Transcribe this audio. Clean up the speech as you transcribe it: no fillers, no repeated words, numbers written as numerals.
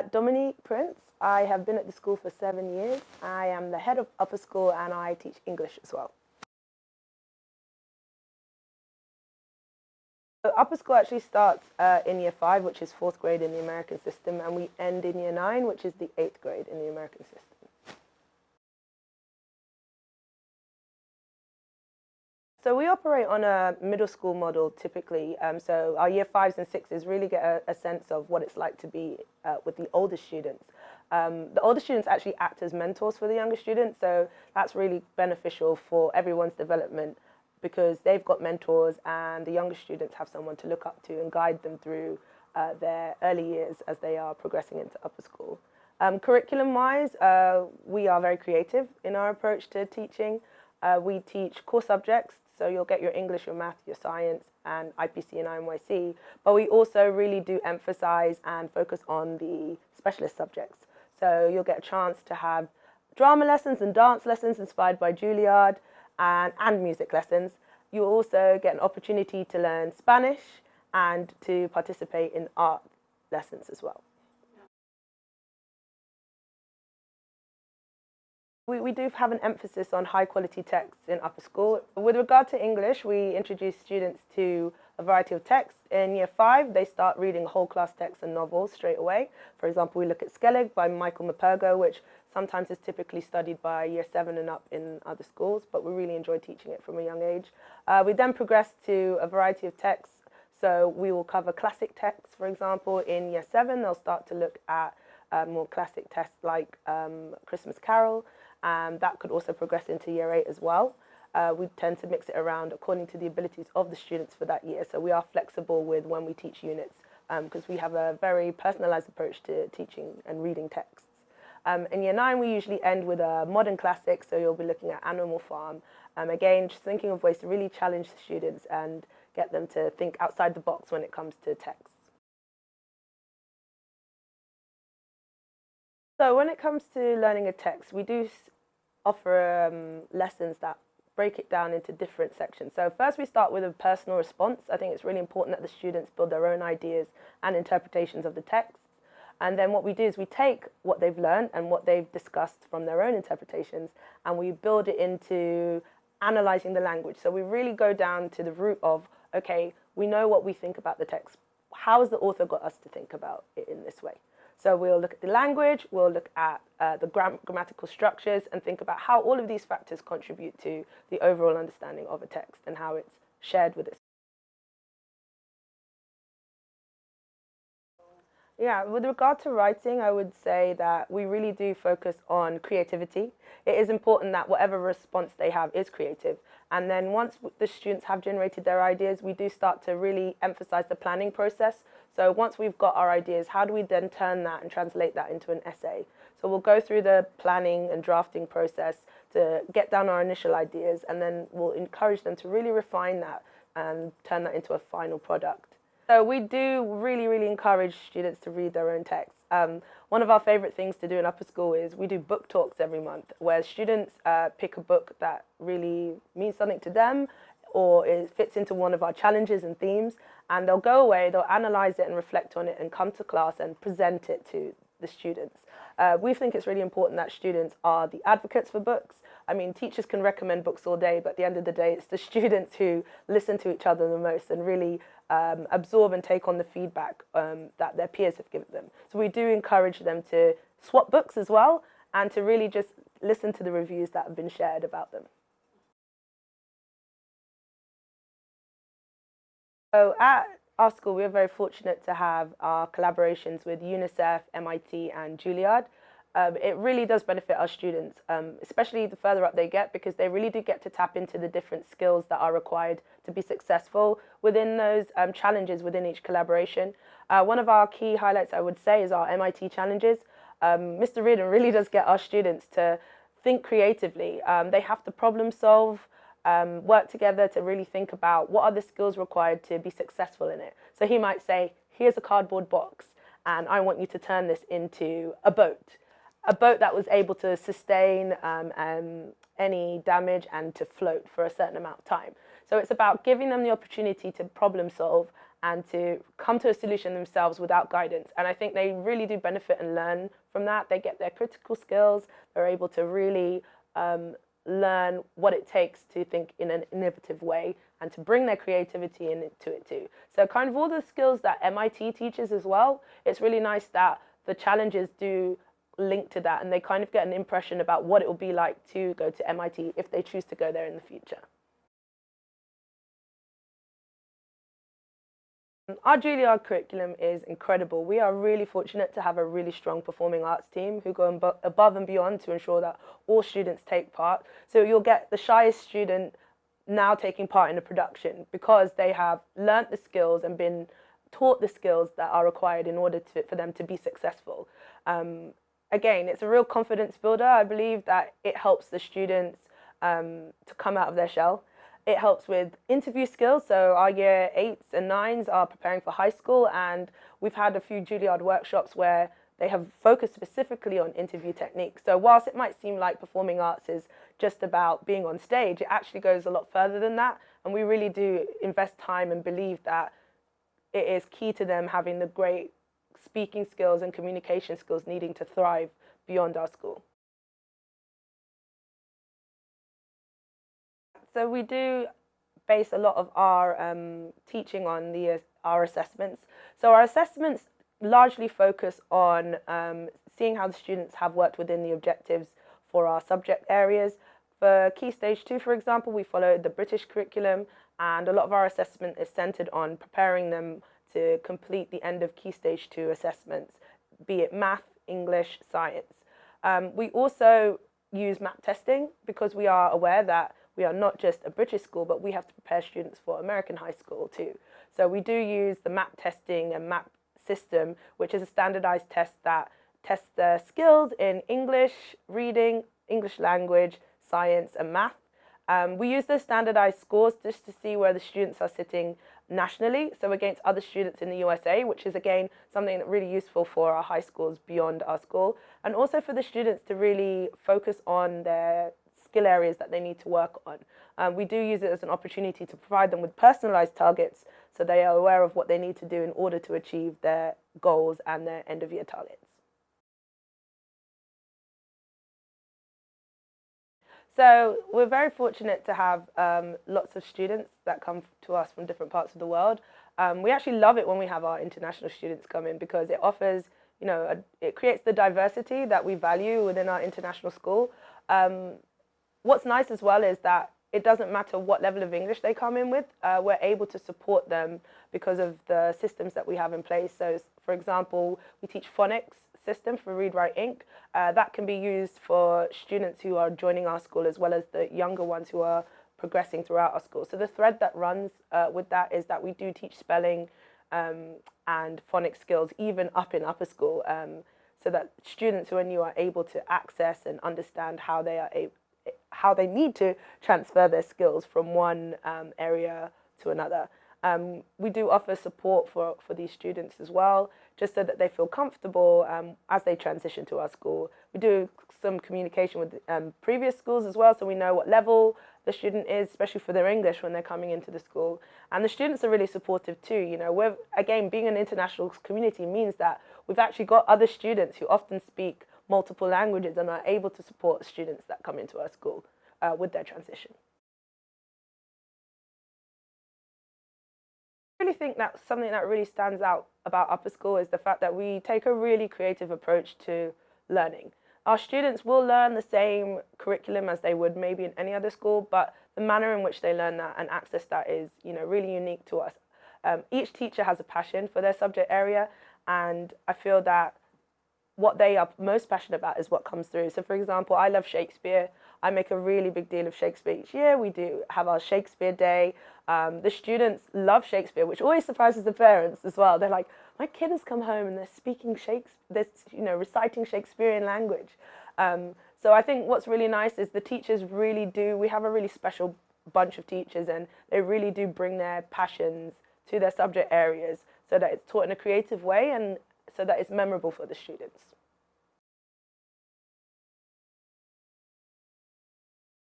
Dominique Prince. I have been at the school for 7 years. I am the head of upper school and I teach English as well. So upper school actually starts in year 5, which is 4th grade in the American system, and we end in year 9, which is the 8th grade in the American system. So we operate on a middle school model typically. So our year 5s and 6s really get a sense of what it's like to be with the older students. The older students actually act as mentors for the younger students, so that's really beneficial for everyone's development because they've got mentors and the younger students have someone to look up to and guide them through their early years as they are progressing into upper school. Curriculum-wise, we are very creative in our approach to teaching. We teach core subjects, so you'll get your English, your math, your science, and IPC and IMYC, but we also really do emphasize and focus on the specialist subjects. So you'll get a chance to have drama lessons and dance lessons inspired by Juilliard and music lessons. You'll also get an opportunity to learn Spanish and to participate in art lessons as well. We do have an emphasis on high quality texts in upper school. With regard to English, we introduce students to a variety of texts. In year 5, they start reading whole class texts and novels straight away. For example, we look at Skellig by Michael Mapergo, which sometimes is typically studied by year 7 and up in other schools, but we really enjoy teaching it from a young age. We then progress to a variety of texts. So we will cover classic texts, for example. In year 7, they'll start to look at more classic texts like Christmas Carol. That could also progress into year 8 as well. We tend to mix it around according to the abilities of the students for that year. So we are flexible with when we teach units because we have a very personalized approach to teaching and reading texts. In year 9, we usually end with a modern classic, so you'll be looking at Animal Farm. Again, just thinking of ways to really challenge the students and get them to think outside the box when it comes to text. So when it comes to learning a text, we do offer lessons that break it down into different sections. So first we start with a personal response. I think it's really important that the students build their own ideas and interpretations of the text. And then what we do is we take what they've learned and what they've discussed from their own interpretations and we build it into analyzing the language. So we really go down to the root of, okay, we know what we think about the text. How has the author got us to think about it in this way? So we'll look at the language, we'll look at the grammatical structures and think about how all of these factors contribute to the overall understanding of a text and how it's shared with its. Yeah, with regard to writing, I would say that we really do focus on creativity. It is important that whatever response they have is creative. And then once the students have generated their ideas, we do start to really emphasize the planning process. So once we've got our ideas, how do we then turn that and translate that into an essay? So we'll go through the planning and drafting process to get down our initial ideas, and then we'll encourage them to really refine that and turn that into a final product. So we do really encourage students to read their own texts. One of our favorite things to do in upper school is we do book talks every month where students pick a book that really means something to them or it fits into one of our challenges and themes, and they'll go away, they'll analyze it and reflect on it and come to class and present it to the students. We think it's really important that students are the advocates for books. I mean, teachers can recommend books all day, but at the end of the day, it's the students who listen to each other the most and really absorb and take on the feedback that their peers have given them. So we do encourage them to swap books as well and to really just listen to the reviews that have been shared about them. So at our school, we're very fortunate to have our collaborations with UNICEF, MIT and Juilliard. It really does benefit our students, especially the further up they get, because they really do get to tap into the different skills that are required to be successful within those challenges within each collaboration. One of our key highlights, I would say, is our MIT challenges. Mr. Reardon really does get our students to think creatively. They have to problem solve, work together to really think about what are the skills required to be successful in it. So he might say, here's a cardboard box, and I want you to turn this into a boat that was able to sustain any damage and to float for a certain amount of time. So it's about giving them the opportunity to problem solve and to come to a solution themselves without guidance. And I think they really do benefit and learn from that. They get their critical skills. They're able to really learn what it takes to think in an innovative way and to bring their creativity into it too. So kind of all the skills that MIT teaches as well, it's really nice that the challenges do link to that, and they kind of get an impression about what it will be like to go to MIT if they choose to go there in the future. Our Juilliard curriculum is incredible. We are really fortunate to have a really strong performing arts team who go above and beyond to ensure that all students take part. So you'll get the shyest student now taking part in a production because they have learnt the skills and been taught the skills that are required in order for them to be successful. Again, it's a real confidence builder. I believe that it helps the students to come out of their shell. It helps with interview skills. So our year 8s and 9s are preparing for high school, and we've had a few Juilliard workshops where they have focused specifically on interview techniques. So whilst it might seem like performing arts is just about being on stage, it actually goes a lot further than that. And we really do invest time and believe that it is key to them having the great speaking skills and communication skills needing to thrive beyond our school. So we do base a lot of our teaching on our assessments. So our assessments largely focus on seeing how the students have worked within the objectives for our subject areas. For Key Stage 2, for example, we follow the British curriculum, and a lot of our assessment is centred on preparing them to complete the end of Key Stage 2 assessments, be it math, English, science. We also use map testing because we are aware that we are not just a British school, but we have to prepare students for American high school too. So we do use the map testing and map system, which is a standardized test that tests their skills in English, reading, English language, science, and math. We use those standardized scores just to see where the students are sitting nationally, so against other students in the USA, which is again something that's really useful for our high schools beyond our school, and also for the students to really focus on their skill areas that they need to work on. We do use it as an opportunity to provide them with personalized targets so they are aware of what they need to do in order to achieve their goals and their end of year targets. So we're very fortunate to have lots of students that come to us from different parts of the world. We actually love it when we have our international students come in because it offers, it creates the diversity that we value within our international school. What's nice as well is that it doesn't matter what level of English they come in with, we're able to support them because of the systems that we have in place. So, for example, we teach phonics system for Read, Write, Ink. That can be used for students who are joining our school as well as the younger ones who are progressing throughout our school. So the thread that runs with that is that we do teach spelling and phonics skills even up in upper school, so that students who are new are able to access and understand how they need to transfer their skills from one area to another. We do offer support for these students as well, just so that they feel comfortable as they transition to our school. We do some communication with previous schools as well, so we know what level the student is, especially for their English when they're coming into the school. And the students are really supportive too. We're, again, being an international community means that we've actually got other students who often speak multiple languages and are able to support students that come into our school with their transition. I really think that something that really stands out about upper school is the fact that we take a really creative approach to learning. Our students will learn the same curriculum as they would maybe in any other school, but the manner in which they learn that and access that is, really unique to us. Each teacher has a passion for their subject area, and I feel that what they are most passionate about is what comes through. So for example, I love Shakespeare. I make a really big deal of Shakespeare each year. We do have our Shakespeare Day. The students love Shakespeare, which always surprises the parents as well. They're like, my kid has come home and they're speaking Shakespeare, reciting Shakespearean language. So I think what's really nice is the teachers really do, we have a really special bunch of teachers, and they really do bring their passions to their subject areas so that it's taught in a creative way and so that it's memorable for the students.